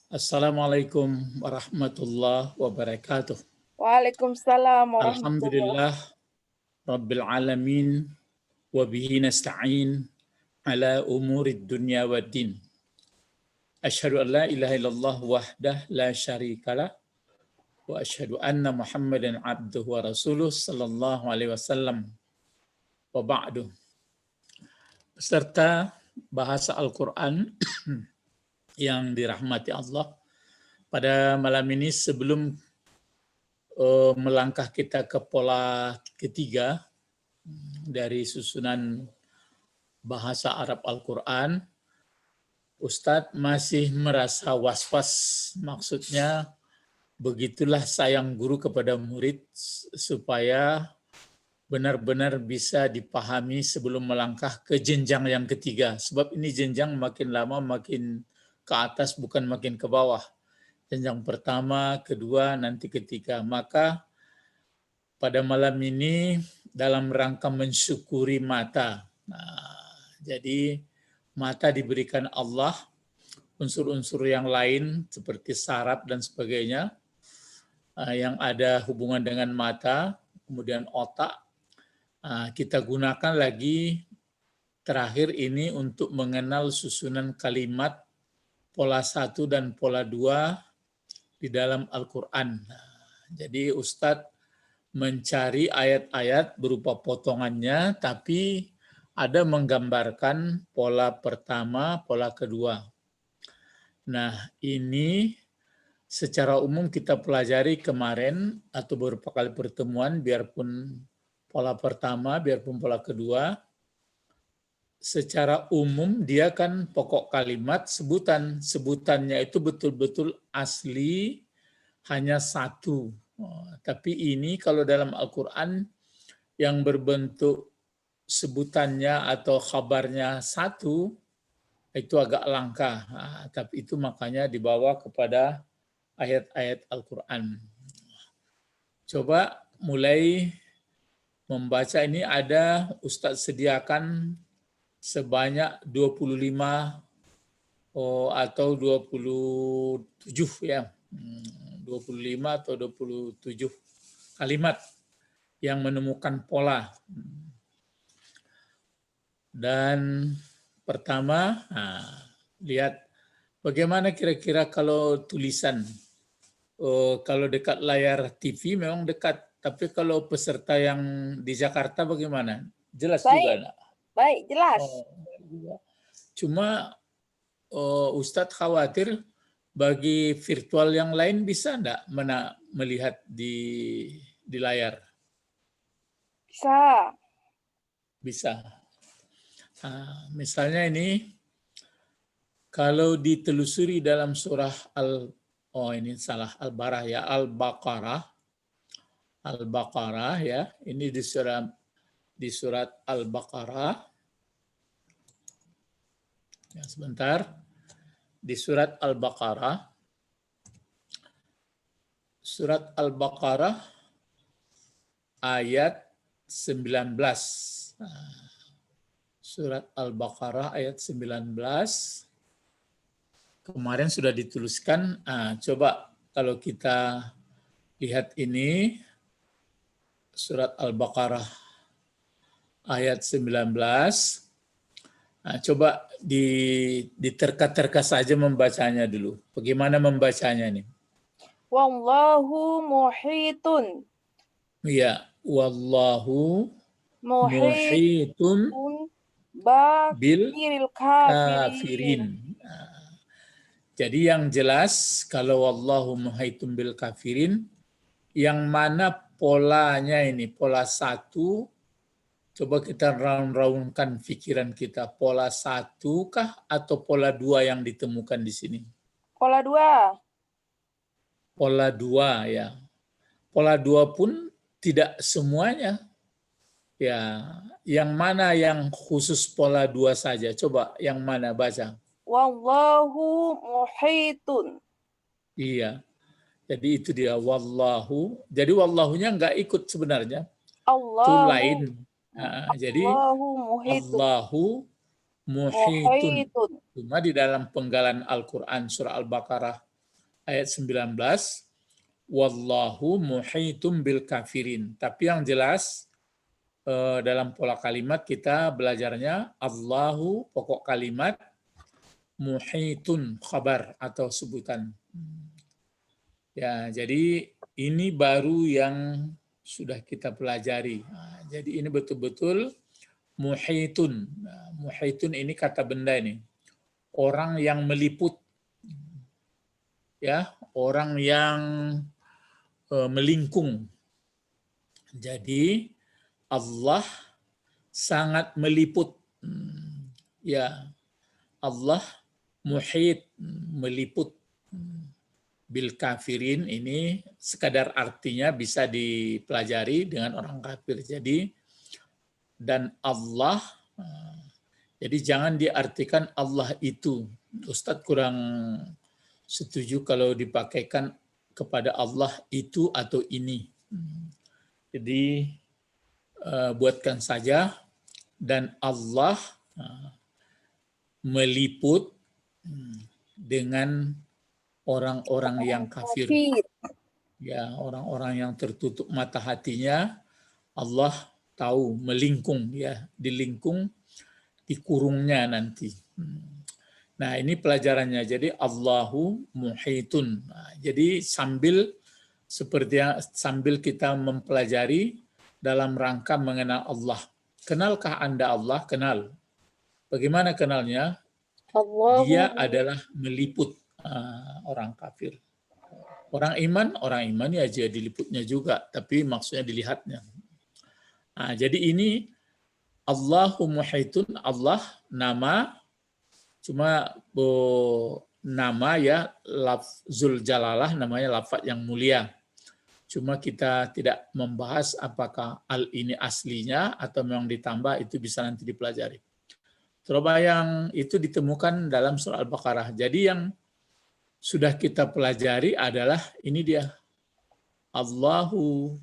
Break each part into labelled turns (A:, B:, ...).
A: Assalamualaikum warahmatullahi wabarakatuh.
B: Waalaikumsalam warahmatullahi.
A: Alhamdulillah Rabbil alamin wa bihi nasta'in ala umurid dunya waddin. Asyhadu an la ilaha illallah wahdah la syarikalah wa asyhadu anna Muhammadan abduhu wa rasuluh sallallahu alaihi wasallam. Wa ba'du. Peserta bahasa Al-Qur'an yang dirahmati Allah, pada malam ini sebelum melangkah kita ke pola ketiga dari susunan bahasa Arab Al-Quran, Ustadz masih merasa was-was, maksudnya begitulah sayang guru kepada murid supaya benar-benar bisa dipahami sebelum melangkah ke jenjang yang ketiga. Sebab ini jenjang makin lama makin ke atas, bukan makin ke bawah. Jenjang pertama, kedua, nanti ketiga. Maka pada malam ini dalam rangka mensyukuri mata. Jadi mata diberikan Allah, unsur-unsur yang lain seperti saraf dan sebagainya yang ada hubungan dengan mata, kemudian otak, kita gunakan lagi terakhir ini untuk mengenal susunan kalimat pola 1 dan pola 2 di dalam Al-Quran. Jadi Ustadz mencari ayat-ayat berupa potongannya, tapi ada menggambarkan pola pertama, pola kedua. Nah, ini secara umum kita pelajari kemarin atau beberapa kali pertemuan, biarpun pola pertama, biarpun pola kedua, secara umum dia kan pokok kalimat sebutan. Sebutannya itu betul-betul asli hanya satu. Tapi ini kalau dalam Al-Quran yang berbentuk sebutannya atau kabarnya satu, itu agak langka. Tapi itu makanya dibawa kepada ayat-ayat Al-Quran. Coba mulai membaca ini, ada Ustadz sediakan sebanyak 25 atau 27 ya. 25 atau 27 kalimat yang menemukan pola. Dan pertama, lihat bagaimana kira-kira kalau tulisan. Kalau dekat layar TV memang dekat, tapi kalau peserta yang di Jakarta bagaimana? Jelas juga enggak?
B: Baik, jelas.
A: Cuma Ustadz khawatir bagi virtual yang lain bisa enggak melihat di layar?
B: Bisa.
A: Bisa. Misalnya ini, kalau ditelusuri dalam surah Al-Baqarah ya, Al-Baqarah ya, ini di surat Al-Baqarah. Ya, sebentar. Di surat Al-Baqarah. Surat Al-Baqarah ayat 19. Surat Al-Baqarah ayat 19. Kemarin sudah dituliskan. Coba kalau kita lihat ini, surat Al-Baqarah ayat 19. Coba diterka-terka saja membacanya dulu. Bagaimana membacanya nih?
B: Wallahu muhitun.
A: Iya, wallahu muhitun bil kafirin. Jadi yang jelas kalau wallahu muhitun bil kafirin, yang mana polanya ini, pola 1, coba kita raung-raungkan pikiran kita, pola 1 kah atau pola 2 yang ditemukan di sini?
B: Pola 2.
A: Pola 2 ya. Pola 2 pun tidak semuanya. Ya, yang mana yang khusus pola 2 saja? Coba yang mana baca?
B: Wallahu muhitun.
A: Iya. Jadi itu dia wallahu. Jadi wallahunya enggak ikut sebenarnya. Itu lain. Jadi Allahu muhitun. Cuma di dalam penggalan Al-Quran surah Al-Baqarah ayat 19, wallahu muhitum bil kafirin. Tapi yang jelas dalam pola kalimat kita belajarnya Allahu pokok kalimat, muhitun khabar atau sebutan. Ya, jadi ini baru yang sudah kita pelajari. Nah, jadi ini betul-betul muhitun. Nah, muhitun ini kata benda ini. Orang yang meliput. Ya, orang yang melingkung. Jadi Allah sangat meliput. Ya, Allah muhit, meliput. Bil kafirin ini sekadar artinya bisa dipelajari dengan orang kafir. Jadi dan Allah, jadi jangan diartikan Allah itu. Ustadz kurang setuju kalau dipakaikan kepada Allah itu atau ini. Jadi buatkan saja dan Allah meliput dengan orang-orang yang kafir. Ya, orang-orang yang tertutup mata hatinya, Allah tahu, melingkung, ya, dilingkung, dikurungnya nanti. Nah, ini pelajarannya. Jadi Allahu muhitun. Nah, jadi sambil kita mempelajari dalam rangka mengenal Allah. Kenalkah Anda Allah? Kenal. Bagaimana kenalnya? Dia adalah meliput orang kafir. Orang iman ya dia diliputnya juga, tapi maksudnya dilihatnya. Nah, jadi ini Allahu muhitun, Allah nama, cuma nama ya lafzul jalalah, namanya lafaz yang mulia. Cuma kita tidak membahas apakah al ini aslinya atau memang ditambah, itu bisa nanti dipelajari. Coba yang itu ditemukan dalam surah Al-Baqarah. Jadi yang sudah kita pelajari adalah ini dia. Allahu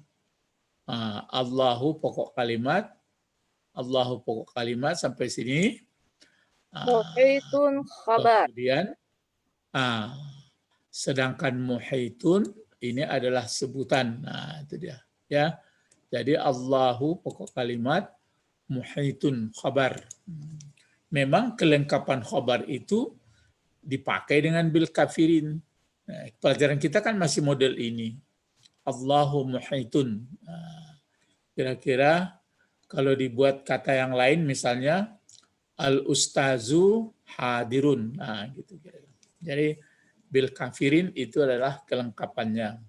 A: pokok kalimat. Allahu pokok kalimat sampai sini.
B: Muhitun khabar.
A: Kemudian sedangkan muhitun ini adalah sebutan. Nah, itu dia. Ya. Jadi Allahu pokok kalimat, muhitun khabar. Memang kelengkapan khabar itu dipakai dengan bil kafirin. Nah, pelajaran kita kan masih model ini. Allahu muhitun. Kira-kira kalau dibuat kata yang lain misalnya al-ustazu hadirun. Nah, gitu. Jadi bil kafirin itu adalah kelengkapannya.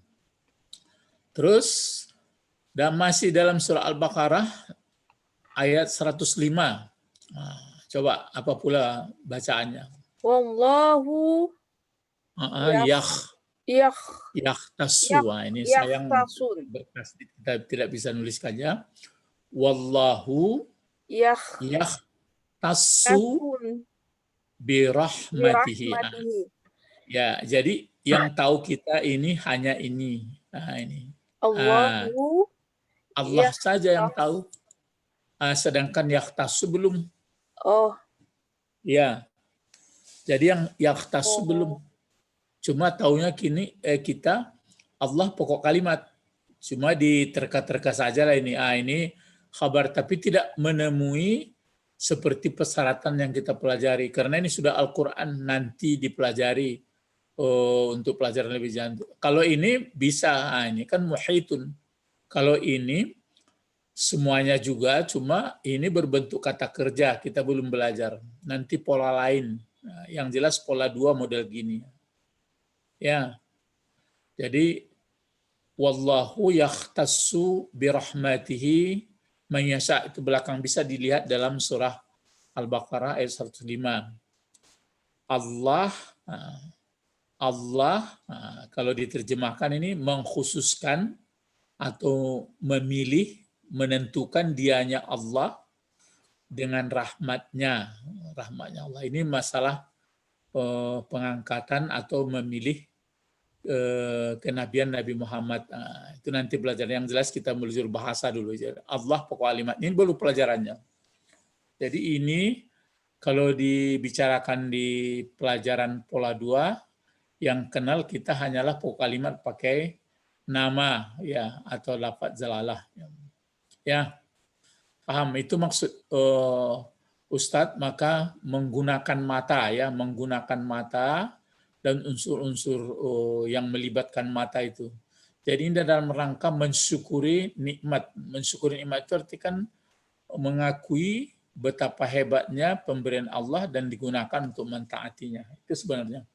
A: Terus dan masih dalam surah Al-Baqarah ayat 105. Nah, coba apa pula bacaannya?
B: Wallahu
A: yakhtassu. Ini sayang berkas kita tidak bisa nuliskannya. Wallahu yakhtassu birahmatihi. Ya, jadi yang tahu kita ini hanya ini. Nah, ini. Allah saja yang tahu. Sedangkan yakhtassu belum. Ya. Jadi yang yakhtassu belum. Cuma taunya kita Allah pokok kalimat. Cuma diterka-terka saja lah ini. Ini khabar, tapi tidak menemui seperti persyaratan yang kita pelajari. Karena ini sudah Al-Quran, nanti dipelajari untuk pelajaran lebih jauh. Kalau ini bisa, ini kan muhitun. Kalau ini semuanya juga, cuma ini berbentuk kata kerja, kita belum belajar. Nanti pola lain. Nah, yang jelas pola 2 model gini. Ya. Jadi wallahu yakhtassu birahmatihi man yasha, itu belakang bisa dilihat dalam surah Al-Baqarah ayat 105. Allah kalau diterjemahkan ini mengkhususkan atau memilih, menentukan dianya Allah dengan rahmatnya Allah. Ini masalah pengangkatan atau memilih kenabian Nabi Muhammad. Itu nanti belajar. Yang jelas kita belajar bahasa dulu. Allah pokok kalimat. Ini baru pelajarannya. Jadi ini kalau dibicarakan di pelajaran pola 2, Yang kenal kita hanyalah pokok kalimat pakai nama ya atau lafaz jalalah. Ya, paham itu maksud Ustadz, maka menggunakan mata ya, menggunakan mata dan unsur-unsur yang melibatkan mata itu. Jadi ini dalam rangka mensyukuri nikmat. Mensyukuri nikmat itu arti kan mengakui betapa hebatnya pemberian Allah dan digunakan untuk mentaatinya. Itu sebenarnya.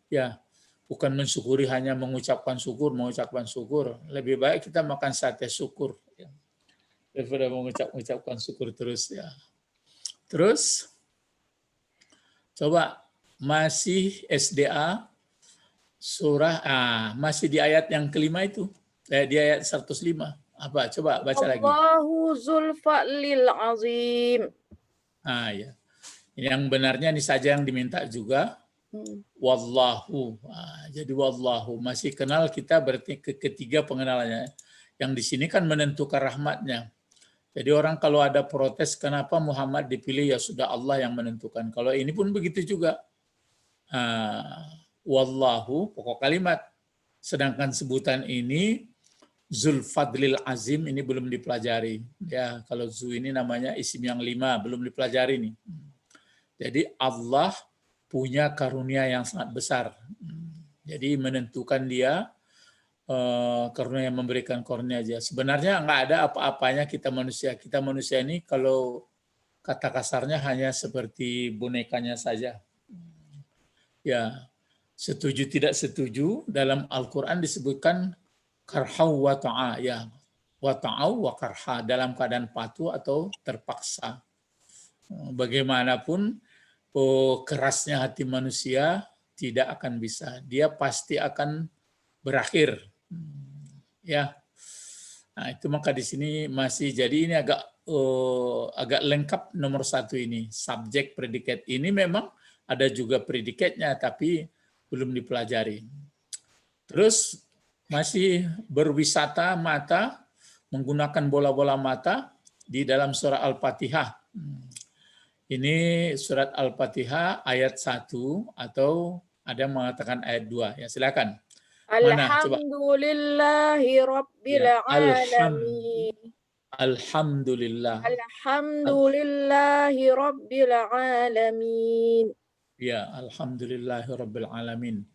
A: Ya, bukan mensyukuri hanya mengucapkan syukur. Lebih baik kita makan sate syukur ya, daripada mengucapkan syukur terus ya. Terus coba masih SDA surah masih di ayat yang kelima itu. Di ayat 105. Apa? Coba baca lagi.
B: Allahu Dzul Fadlil Azim.
A: Ya. Yang benarnya ini saja yang diminta juga. Wallahu. Jadi wallahu masih kenal kita berarti ketiga pengenalannya. Yang di sini kan menentukan rahmatnya. Jadi orang kalau ada protes kenapa Muhammad dipilih, ya sudah Allah yang menentukan. Kalau ini pun begitu juga. Wallahu pokok kalimat. Sedangkan sebutan ini Dzul Fadlil Azim ini belum dipelajari. Ya, kalau Zu ini namanya isim yang 5, belum dipelajari nih. Jadi Allah punya karunia yang sangat besar. Jadi menentukan dia karunia yang memberikan karunia aja. Sebenarnya nggak ada apa-apanya kita manusia. Kita manusia ini kalau kata kasarnya hanya seperti bonekanya saja. Ya, setuju tidak setuju dalam Al-Quran disebutkan karhau wa ta'a, ya, wa ta'au wa karha, dalam keadaan patuh atau terpaksa. Bagaimanapun kerasnya hati manusia tidak akan bisa, dia pasti akan berakhir. Ya, nah itu maka di sini masih jadi ini agak lengkap nomor 1 ini, subjek predikat ini memang ada juga predikatnya tapi belum dipelajari. Terus masih berwisata mata, menggunakan bola-bola mata di dalam surah Al-Fatihah. Ini surat Al-Fatihah ayat 1 atau ada yang mengatakan ayat 2. Ya, silakan. Mana? Coba.
B: Alhamdulillahi Rabbil Alamin.
A: Alhamdulillah.
B: Alhamdulillahi Rabbil Alamin.
A: Ya, Alhamdulillahi Rabbil Alamin.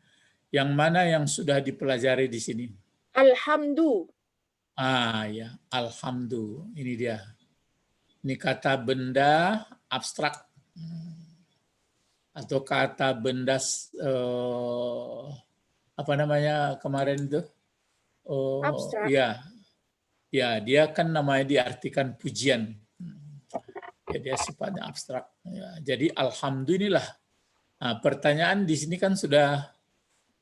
A: Yang mana yang sudah dipelajari di sini?
B: Alhamdu.
A: Ya, alhamdu. Ini dia. Ini kata benda abstrak. Atau kata benda apa namanya kemarin itu?
B: Abstrak.
A: Ya, dia kan namanya diartikan pujian. Ya, dia sifatnya abstrak. Ya, jadi alhamdulillah. Nah, pertanyaan di sini kan sudah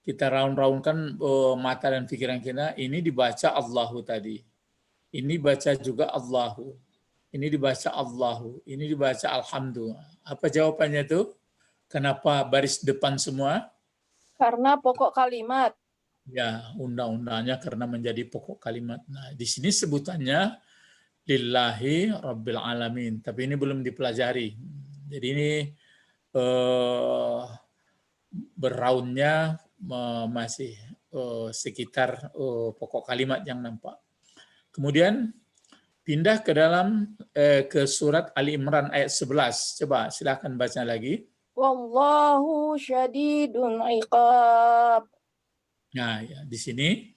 A: kita raun-raunkan mata dan pikiran kita, ini dibaca Allahu tadi. Ini baca juga Allahu. Ini dibaca Allahu. Ini dibaca Alhamdulillah. Apa jawabannya itu? Kenapa baris depan semua?
B: Karena pokok kalimat.
A: Ya, undang-undangnya karena menjadi pokok kalimat. Nah, di sini sebutannya Lillahi Rabbil Alamin. Tapi ini belum dipelajari. Jadi ini beraunnya masih sekitar pokok kalimat yang nampak. Kemudian pindah ke dalam ke surat Ali Imran ayat 11. Coba silakan baca lagi.
B: Wallahu syadidun iqab.
A: Nah, ya, di sini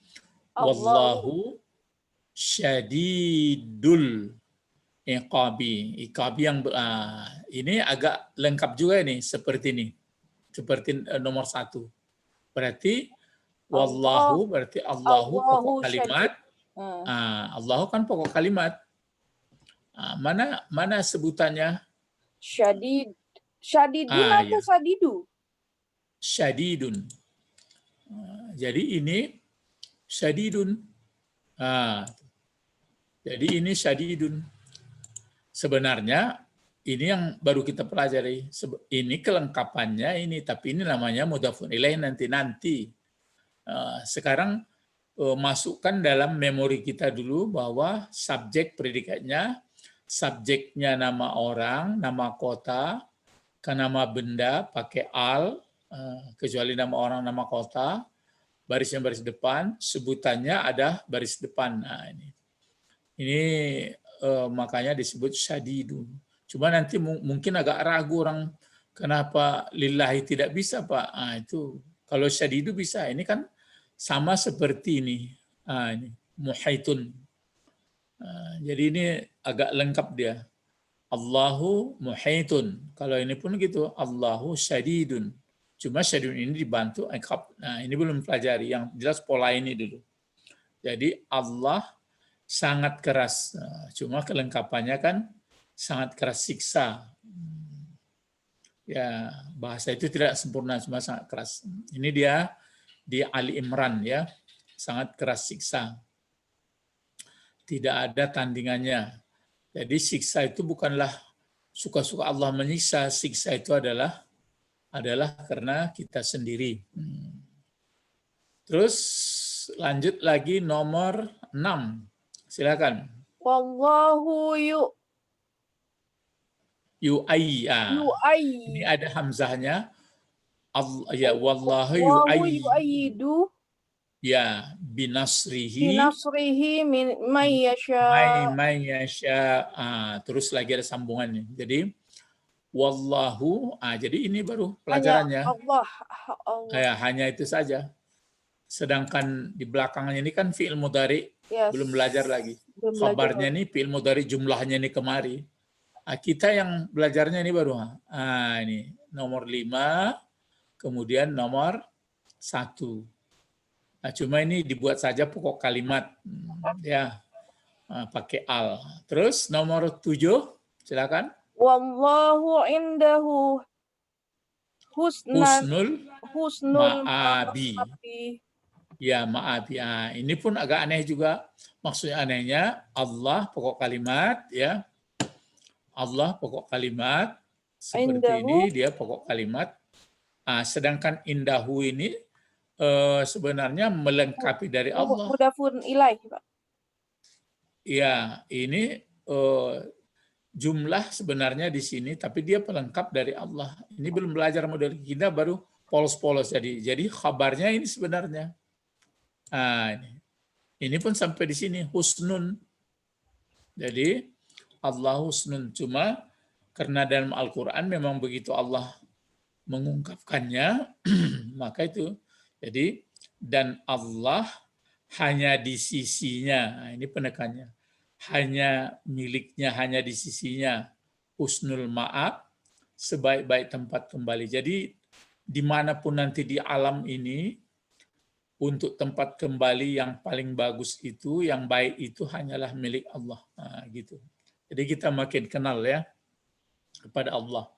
A: wallahu syadidul iqabi. Iqabi yang ini agak lengkap juga ini seperti ini. Seperti nomor 1. Berarti wallahu berarti Allahu pokok kalimat. Allahu kan pokok kalimat. Mana sebutannya?
B: Syadidun atau sadidu?
A: Syadidun. Jadi ini syadidun. Jadi ini syadidun. Sebenarnya ini yang baru kita pelajari. Ini kelengkapannya ini, tapi ini namanya mudhafun ilaih nanti. Sekarang masukkan dalam memori kita dulu bahwa subjek predikatnya, subjeknya nama orang, nama kota, ke nama benda pakai al, kecuali nama orang, nama kota, barisnya baris depan, sebutannya ada baris depan. Nah, ini makanya disebut syadidun. Cuma nanti mungkin agak ragu orang, kenapa lillahi tidak bisa, Pak? Itu kalau syadidu bisa. Ini kan sama seperti ini. Ini muhaitun. Jadi ini agak lengkap dia. Allahu muhaitun. Kalau ini pun gitu, Allahu syadidun. Cuma syadidun ini dibantu iqab. Nah, ini belum pelajari. Yang jelas pola ini dulu. Jadi Allah sangat keras. Cuma kelengkapannya kan sangat keras siksa. Ya, bahasa itu tidak sempurna, cuma sangat keras. Ini dia di Ali Imran ya, sangat keras siksa. Tidak ada tandingannya. Jadi siksa itu bukanlah suka-suka Allah menyiksa, siksa itu adalah karena kita sendiri. Terus lanjut lagi nomor 6. Silakan.
B: Wallahu
A: Ini ada hamzahnya. Ya wallahu
B: yu'ayyidu
A: ya binasrihi
B: may
A: yasha. Terus lagi ada sambungannya. Jadi wallahu, jadi ini baru pelajarannya. Hanya itu saja. Sedangkan di belakangnya ini kan fi'il mudhari, belum belajar lagi. Khabarnya ini fi'il mudhari, jumlahnya ini kemari. Kita yang belajarnya ini baru. Ini nomor 5, kemudian nomor 1. Cuma ini dibuat saja pokok kalimat. Ya, pakai al. Terus nomor 7, silakan.
B: Wallahu indahu husnul
A: ma'abi. Ya, ma'abi. Ini pun agak aneh juga. Maksudnya anehnya, Allah pokok kalimat, ya. Allah pokok kalimat seperti indahu. Ini dia pokok kalimat. Sedangkan indahu ini sebenarnya melengkapi dari Allah.
B: Mudafun ilaih, Pak.
A: Ya, ini jumlah sebenarnya di sini, tapi dia pelengkap dari Allah. Ini belum belajar model kita, baru polos-polos jadi khabarnya ini sebenarnya. Ini pun sampai di sini husnun. Jadi Allah husnun, cuma karena dalam Al-Quran memang begitu Allah mengungkapkannya, maka itu. Jadi, dan Allah hanya di sisinya, ini penekannya, hanya miliknya, hanya di sisinya, husnul ma'ab, sebaik-baik tempat kembali. Jadi, dimanapun nanti di alam ini, untuk tempat kembali yang paling bagus itu, yang baik itu hanyalah milik Allah. Gitu. Jadi kita makin kenal ya kepada Allah.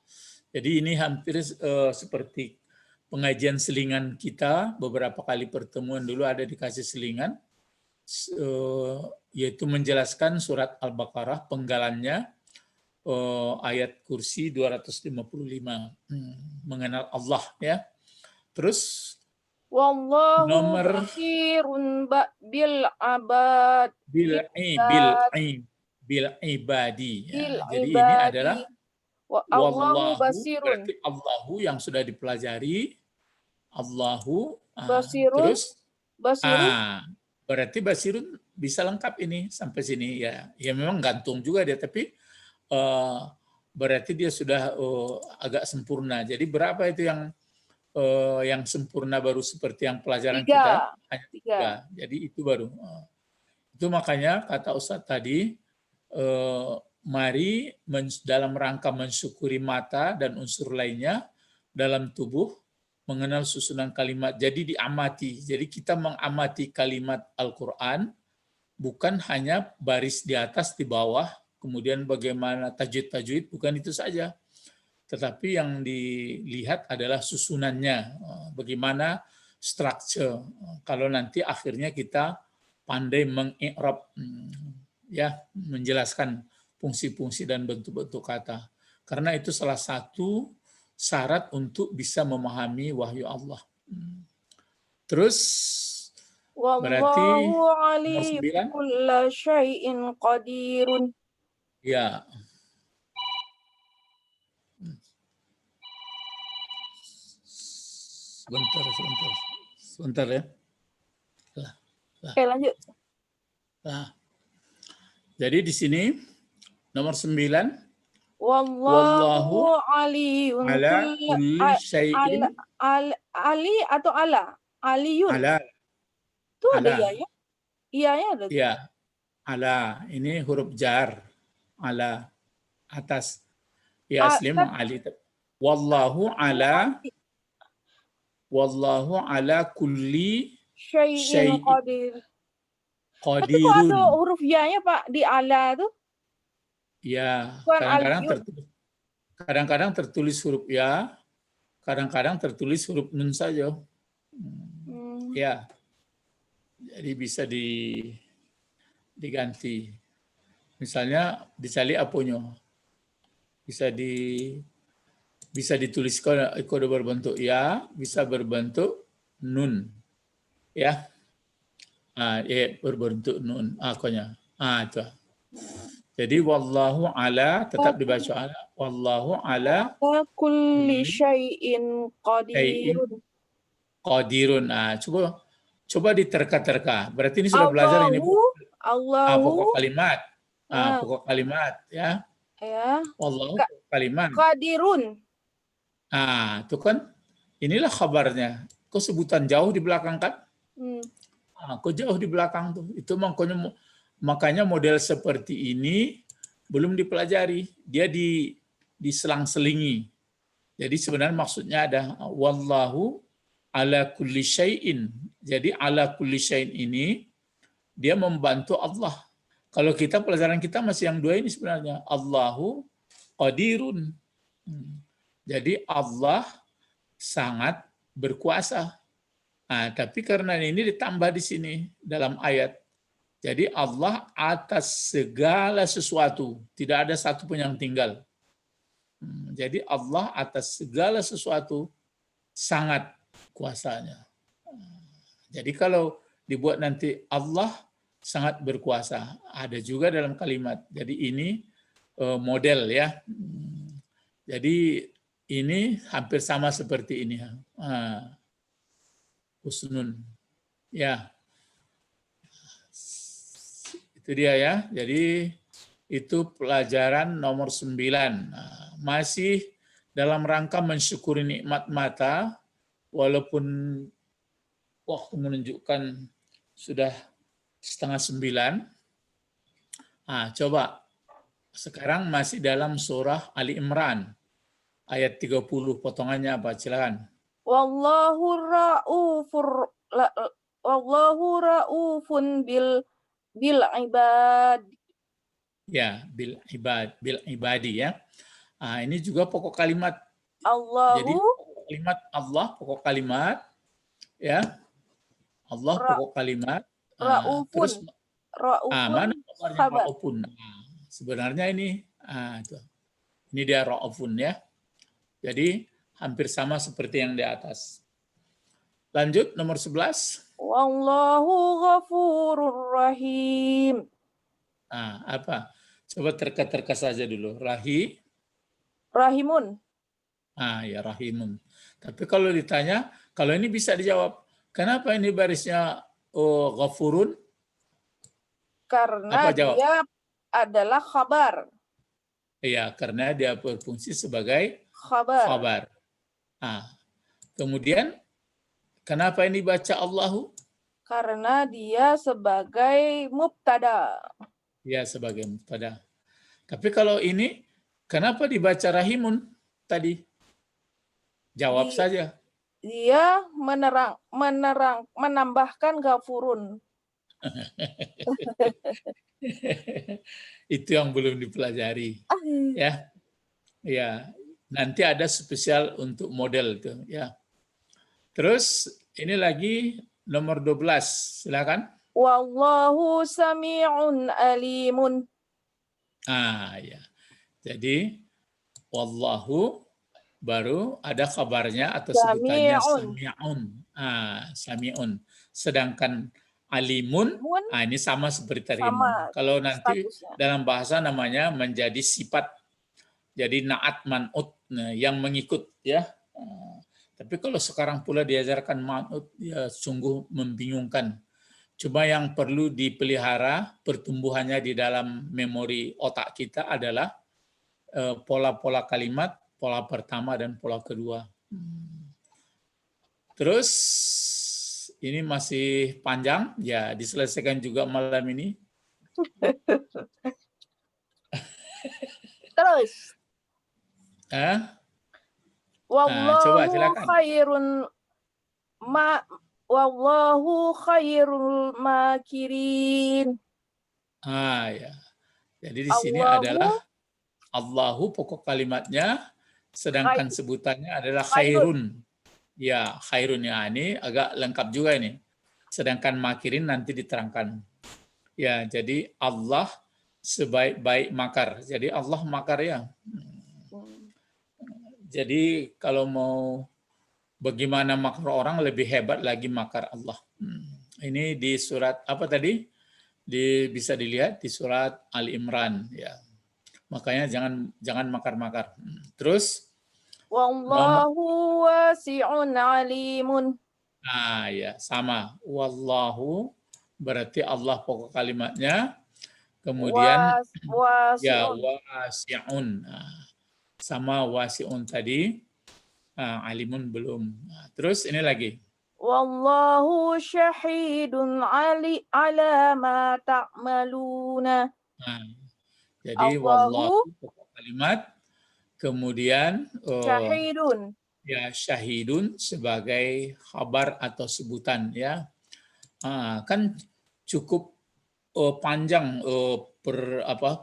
A: Jadi ini hampir seperti pengajian selingan kita, beberapa kali pertemuan dulu ada dikasih selingan, yaitu menjelaskan surat Al-Baqarah, penggalannya, ayat kursi 255, mengenal Allah ya. Terus
B: Wallahu
A: nomor
B: basirun bil abad
A: bil ibadi. Jadi
B: ibadi.
A: ini adalah
B: Wallahu basirun.
A: Berarti Allahu yang sudah dipelajari. Allahu.
B: Basirun.
A: Terus berarti basirun bisa lengkap ini sampai sini ya. Ya memang gantung juga dia, tapi berarti dia sudah agak sempurna. Jadi berapa itu yang sempurna baru seperti yang pelajaran
B: 3.
A: kita? Hanya 3. Jadi itu baru. Itu makanya kata Ustadz tadi, mari dalam rangka mensyukuri mata dan unsur lainnya dalam tubuh, mengenal susunan kalimat. Jadi diamati. Jadi kita mengamati kalimat Al-Quran, bukan hanya baris di atas, di bawah, kemudian bagaimana tajwid-tajwid, bukan itu saja. Tetapi yang dilihat adalah susunannya, bagaimana structure. Kalau nanti akhirnya kita pandai mengi'rab, ya, menjelaskan fungsi-fungsi dan bentuk-bentuk kata. Karena itu salah satu syarat untuk bisa memahami wahyu Allah. Terus berarti nomor 9.
B: Kulla syai'in qadirun.
A: Ya. Sebentar ya.
B: Oke, lanjut.
A: Nah, jadi di sini nomor 9,
B: Wallahu aliyun
A: ala kulli syai'in
B: ali atau ala? Aliyun.
A: ala
B: Itu ada
A: ala
B: iya ya? Iyanya ada.
A: ya ala ini huruf jar ala atas ya asli
B: Tapi
A: ali wallahu ala kulli
B: syai'in
A: syai'in
B: qadir. Tapi kok
A: qadirun
B: ada huruf ya-nya Pak di ala tuh?
A: ya
B: Bukan
A: kadang-kadang
B: aliyun.
A: kadang-kadang tertulis huruf ya, kadang-kadang tertulis huruf nun saja. Ya, jadi bisa diganti. Misalnya dicari apunya, bisa ditulis kode berbentuk ya, bisa berbentuk nun, ya, berbentuk nun, akonya, itu. Jadi wallahu ala tetap dibaca ala, wallahu ala
B: kulli syai'in qadirun.
A: Qadirun. Coba diterka-terka. Berarti ini sudah belajar ini pokok kalimat. Pokok kalimat ya.
B: Ya.
A: Wallahu kalimat.
B: Qadirun.
A: Itu kan inilah kabarnya. Kok sebutan jauh di belakang kan? Kok jauh di belakang tuh. Itu makanya model seperti ini belum dipelajari. Dia diselang-selingi. Jadi sebenarnya maksudnya ada wallahu ala kulli syai'in. Jadi ala kulli syai'in ini dia membantu Allah. Kalau kita pelajaran kita masih yang dua ini sebenarnya. Allahu qadirun. Jadi Allah sangat berkuasa. Tapi karena ini ditambah di sini dalam ayat. Jadi Allah atas segala sesuatu. Tidak ada satu pun yang tinggal. Jadi Allah atas segala sesuatu sangat kuasanya. Jadi kalau dibuat nanti Allah sangat berkuasa, ada juga dalam kalimat. Jadi ini model ya. Jadi ini hampir sama seperti ini. Husnun. Ya. Itu dia ya. Jadi itu pelajaran nomor 9. Masih dalam rangka mensyukuri nikmat mata, walaupun waktu menunjukkan sudah 8:30. Coba sekarang masih dalam surah Ali Imran ayat 30, potongannya apa? Silakan.
B: Wallahu raufun bil ibad.
A: Ya, bil ibadi ya. Ini juga pokok kalimat. Jadi kalimat Allah pokok kalimat ya. Allah pokok kalimat. Terus mana kabarnya raufun? Sebenarnya ini ini dia raufun ya. Jadi hampir sama seperti yang di atas. Lanjut nomor 11.
B: Wallahu ghafurur rahim.
A: Apa? Coba terka-terka saja dulu.
B: Rahimun.
A: Ya rahimun. Tapi kalau ditanya, kalau ini bisa dijawab. Kenapa ini barisnya ghafurun?
B: Karena dia adalah khabar.
A: Iya, karena dia berfungsi sebagai khabar. Kemudian, kenapa ini baca Allahu?
B: Karena dia sebagai mubtada.
A: Ya, sebagai mubtada. Tapi kalau ini, kenapa dibaca rahimun tadi? Jawab saja.
B: Dia menambahkan ghafurun.
A: Itu yang belum dipelajari. Ya. Ya, nanti ada spesial untuk model itu, ya. Terus ini lagi nomor 12. Silakan.
B: Wallahu sami'un alimun.
A: Ya. Jadi wallahu baru ada kabarnya atau sebutannya sami'un. Sami'un. Sedangkan alimun, ini sama seperti tadi. Kalau nanti dalam bahasa namanya menjadi sifat. Jadi na'at man'ut, yang mengikut ya. Tapi kalau sekarang pula diajarkan man'ut, ya sungguh membingungkan. Cuma yang perlu dipelihara pertumbuhannya di dalam memori otak kita adalah pola-pola kalimat, pola pertama dan pola kedua. Terus ini masih panjang, ya diselesaikan juga malam ini.
B: Terus.
A: Coba
B: Wallahu
A: silakan.
B: wallahu khairul makirin.
A: Ya. Jadi di sini adalah Allahu pokok kalimatnya, sedangkan sebutannya adalah khairun. Ya, khairun ya, ini agak lengkap juga ini. Sedangkan makirin nanti diterangkan. Ya, jadi Allah sebaik-baik makar. Jadi Allah makar ya. Jadi kalau mau bagaimana makar orang, lebih hebat lagi makar Allah. Ini di surat apa tadi? Bisa dilihat di surat Ali Imran ya. Makanya jangan makar-makar. Terus
B: wallahu wasi'un alimun.
A: Ya, sama. Wallahu berarti Allah pokok kalimatnya. Kemudian ya wasi'un. Sama wasi'un tadi. Alimun belum. Terus ini lagi.
B: Wallahu syahidun ala ma ta'maluna.
A: Jadi wallahu pokok kalimat, kemudian
B: syahidun. Ya,
A: syahidun sebagai khabar atau sebutan ya. Kan cukup panjang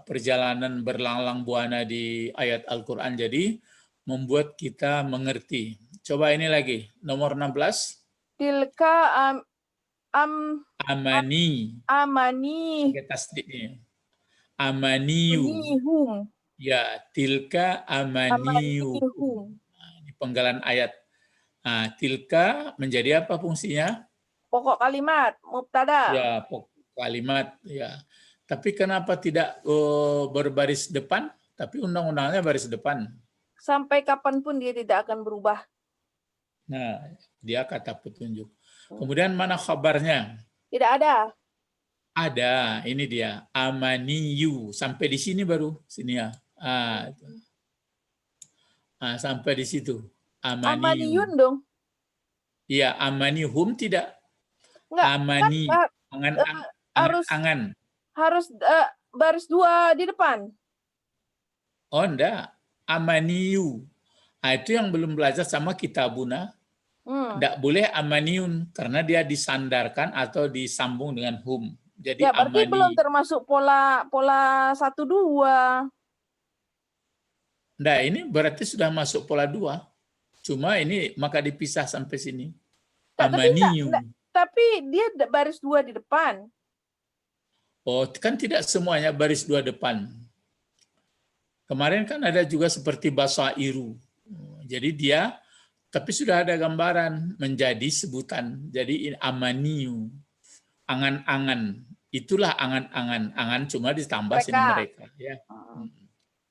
A: perjalanan berlalang buana di ayat Al-Qur'an, jadi membuat kita mengerti. Coba ini lagi, nomor 16.
B: Tilka
A: amani. Pakai tasdidnya. Amaniyum. Ya, tilka amaniyum. Ini penggalan ayat. Tilka menjadi apa fungsinya?
B: Pokok kalimat, mubtada.
A: Ya, pokok kalimat. Ya. Tapi kenapa tidak berbaris depan? Tapi undang-undangnya baris depan.
B: Sampai kapanpun dia tidak akan berubah.
A: Nah, dia kata petunjuk. Kemudian mana kabarnya?
B: Tidak ada.
A: Ada, ini dia. Amaniyu. Sampai di sini baru. Sini ya. Sampai di situ.
B: Amaniyun dong.
A: Iya, amanihum tidak.
B: Enggak,
A: amani. Angan.
B: Harus baris dua di depan.
A: Oh, enggak. Amaniyu. Itu yang belum belajar sama kitabuna. Enggak boleh amaniyun. Karena dia disandarkan atau disambung dengan hum. Jadi
B: ya, berarti belum termasuk pola 1-2.
A: Nah, ini berarti sudah masuk pola 2. Cuma ini maka dipisah sampai sini. Amaniyum.
B: Tapi dia baris 2 di depan.
A: Oh, kan tidak semuanya baris 2 depan. Kemarin kan ada juga seperti basairu. Jadi dia, tapi sudah ada gambaran menjadi sebutan. Jadi ini amaniyu. Angan-angan, itulah angan-angan. Angan cuma ditambah sini mereka. Ya.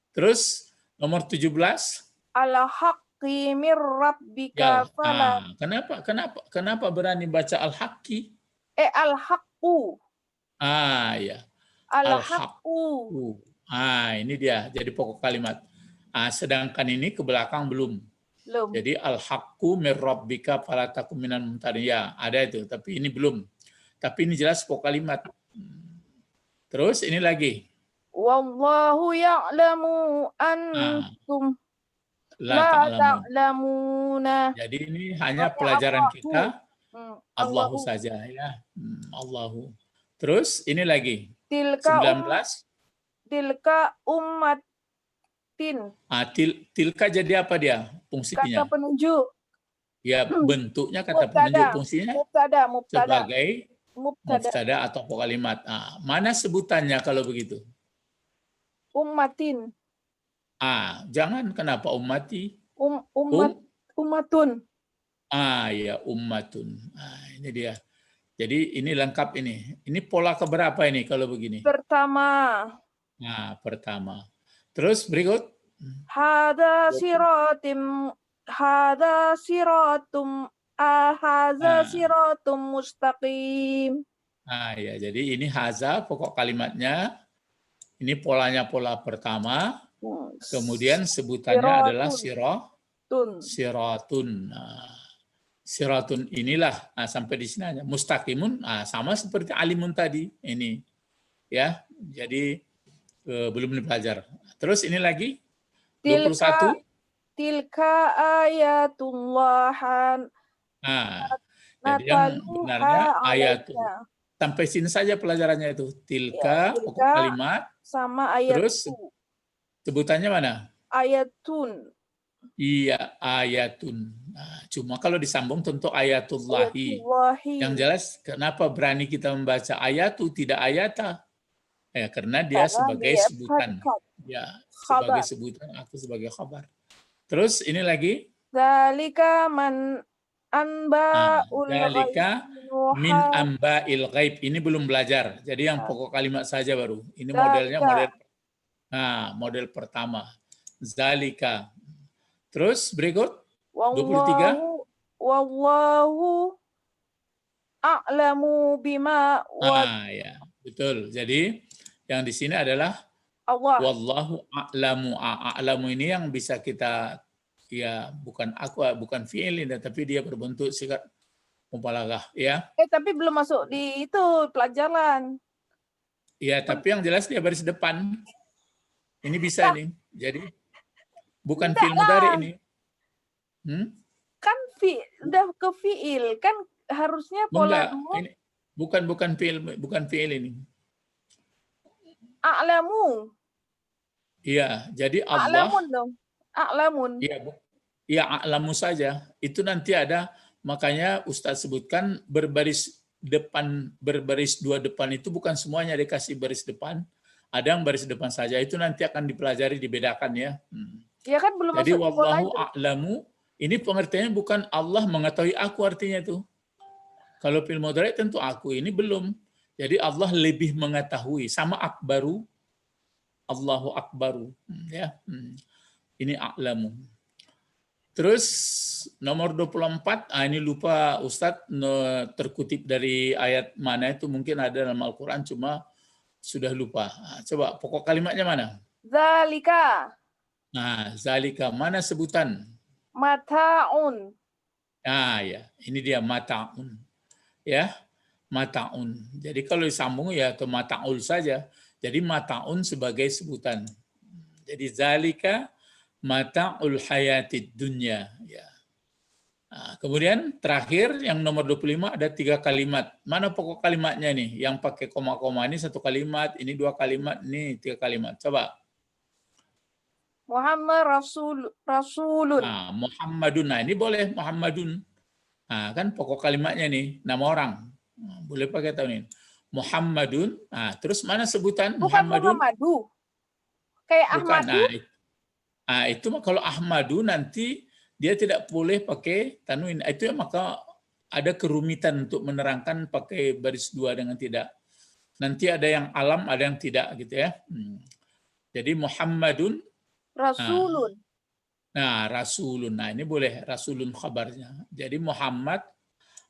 A: Terus nomor 17.
B: Al-haqqi mir rabbika fala.
A: Kenapa berani baca al-haqqi?
B: Al-haqqu.
A: Ya.
B: Al-haqqu.
A: Ini dia. Jadi pokok kalimat. Sedangkan ini ke belakang belum. Jadi al-haqqu mir rabbika fala takum minal mumtarin. Ya, ada itu, tapi ini belum. Tapi ini jelas pokok kalimat. Terus ini lagi. Wallahu
B: ya'lamu antum la ta'lamuna.
A: Jadi ini hanya pelajaran kita. Allahu saja ya. Allahu. Terus ini lagi. 19.
B: Tilka ummatin.
A: Tilka jadi apa dia fungsinya?
B: Kata penunjuk.
A: Ya, bentuknya kata penunjuk, fungsinya
B: mubtada.
A: Sebagai mubtada atau pokok kalimat. Mana sebutannya kalau begitu?
B: Ummatin.
A: Jangan, kenapa ummati?
B: Ummatun.
A: Ya, ummatun. Ini dia. Jadi ini lengkap ini. Ini pola keberapa ini kalau begini?
B: Pertama.
A: Pertama. Terus berikut.
B: Hada siratim hadza
A: Nah,
B: siratum mustaqim.
A: ya, jadi ini haza pokok kalimatnya. Ini polanya pola pertama. Kemudian sebutannya adalah
B: Siratun.
A: siratun. Nah, siratun inilah sampai di sini aja. Mustaqimun sama seperti alimun tadi. Ini ya. Jadi belum dipelajari. Terus ini lagi 21.
B: Tilka ayatullah
A: Nah, jadi yang benarnya
B: nataluha
A: ayat
B: alaika.
A: sampai sini saja pelajarannya itu.
B: Ya,
A: Tilka pokok
B: tilka
A: kalimat.
B: sama
A: Terus
B: ayatu.
A: sebutannya mana?
B: Ayatun.
A: Iya, ayatun. Nah, cuma kalau disambung tentu ayatullahi. Yang
B: Ayatullahi.
A: jelas kenapa berani kita membaca ayatu tidak ayata? Ya, karena dia
B: Karena
A: sebagai
B: dia
A: sebutan.
B: predikat.
A: Ya, sebagai
B: Khabar.
A: sebutan atau sebagai khabar. Terus ini lagi.
B: Zalika man anba'ul
A: Dalika
B: ghaibi
A: min
B: nuha.
A: amba'il ghaib. Ini belum belajar. Jadi yang pokok kalimat saja baru. Ini modelnya
B: Zalika.
A: model pertama. Zalika. Terus berikut 23.
B: Wallahu a'lamu bima
A: Ya, betul. Jadi yang di sini adalah
B: Allah.
A: wallahu a'lamu. A'lamu ini yang bisa kita bukan bukan fi'il ini, tapi dia berbentuk sikat mubalaghah ya.
B: Tapi belum masuk di itu pelajaran.
A: Ya, tapi yang jelas dia baris depan. Ini bisa nih. Jadi bukan
B: Enggak
A: fi'il mudhari
B: lah.
A: ini.
B: Kan udah ke fi'il, kan harusnya pola
A: Enggak,
B: dua.
A: ini bukan fi'il ini.
B: A'lamu.
A: Iya, jadi Allah.
B: A'lamun dong. A'lamun.
A: Iya, a'lamu saja. Itu nanti ada, makanya Ustadz sebutkan berbaris dua depan itu bukan semuanya dikasih baris depan. Ada yang baris depan saja. Itu nanti akan dipelajari, dibedakan ya.
B: Ya kan belum
A: Jadi
B: masuk di pola
A: wallahu
B: itu.
A: a'lamu, ini pengertiannya bukan Allah mengetahui aku artinya itu. Kalau fil mudhari tentu aku, ini belum. Jadi Allah lebih mengetahui, sama akbaru, Allahu akbaru, ya. Ini a'lamu. Terus nomor 24, ini lupa Ustadz terkutip dari ayat mana itu, mungkin ada dalam Al-Quran cuma sudah lupa. Coba pokok kalimatnya mana?
B: Zalika.
A: Zalika, mana sebutan?
B: Mata'un.
A: Ya, ini dia mata'un. Ya, mata'un. Jadi kalau disambung ya ke mata'ul saja. Jadi mata'un sebagai sebutan. Jadi zalika mata'ul hayatid dunya. Ya. Kemudian terakhir yang nomor 25 ada 3 kalimat. Mana pokok kalimatnya nih? Yang pakai koma-koma ini 1 kalimat, ini 2 kalimat, ini 3 kalimat. Coba.
B: Muhammad Rasulun.
A: Muhammadun. Ini boleh Muhammadun. Kan pokok kalimatnya nih, nama orang. Boleh pakai tahun ini. Muhammadun. Terus mana sebutan
B: Bukan
A: Muhammadun?
B: Muhammadu. Kayak
A: Bukan.
B: Ahmadu.
A: Itu kalau Ahmadu nanti dia tidak boleh pakai tanwin. Itu maka ada kerumitan untuk menerangkan pakai baris 2 dengan tidak. Nanti ada yang alam, ada yang tidak gitu ya. Jadi Muhammadun.
B: Rasulun.
A: Rasulun. Ini boleh Rasulun khabarnya. Jadi Muhammad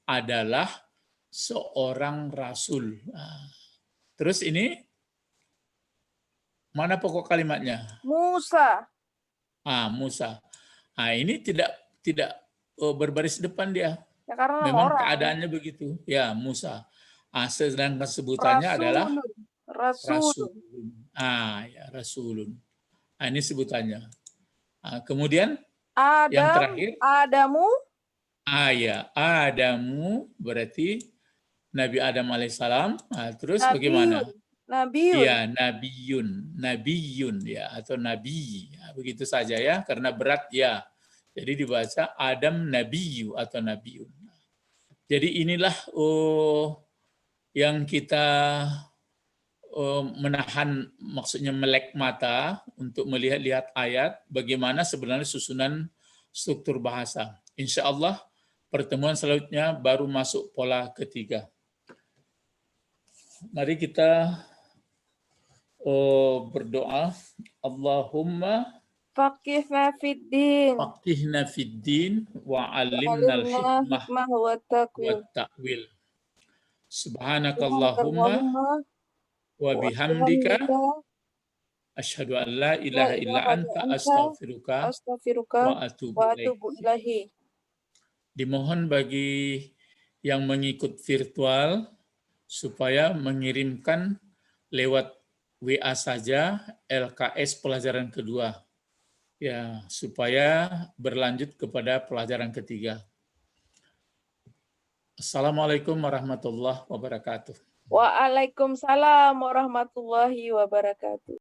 A: adalah seorang rasul. Terus ini mana pokok kalimatnya?
B: Musa.
A: Musa. Ini tidak berbaris depan dia.
B: Ya, karena
A: Memang
B: orang.
A: keadaannya begitu. Ya, Musa. Sedangkan sebutannya adalah
B: Rasulun.
A: Ya, Rasulun. Ini sebutannya. Kemudian yang
B: Adam.
A: terakhir.
B: Adamu.
A: Ya, Adamu berarti Nabi Adam alaihissalam. Terus
B: Nabiun.
A: bagaimana?
B: Nabiun.
A: Iya, nabiyun ya, atau nabi. Begitu saja ya, karena berat ya. Jadi dibaca Adam nabiyu atau nabiyun. Jadi inilah yang kita menahan, maksudnya melek mata untuk melihat-lihat ayat, bagaimana sebenarnya susunan struktur bahasa. Insya Allah pertemuan selanjutnya baru masuk pola ketiga. Mari kita berdoa. Allahumma
B: Faqihna fiddin.
A: Faqihna fiddin wa 'allimnal
B: Alimna
A: hikmah
B: hikmah wa taqwil.
A: wat ta'wil. Subhanakallahumma
B: Subhanakallahumma
A: wa
B: wa
A: bihamdika
B: bihamdika
A: asyhadu an la
B: la
A: ilaha illa
B: ilaha illa
A: anta
B: anta
A: astaghfiruka
B: astaghfiruka
A: wa atubu
B: wa
A: ilaik.
B: atubu ilaihi.
A: Dimohon bagi yang mengikut virtual supaya mengirimkan lewat WA saja LKS pelajaran kedua. Ya, supaya berlanjut kepada pelajaran ketiga. Assalamualaikum warahmatullahi wabarakatuh.
B: Waalaikumsalam warahmatullahi wabarakatuh.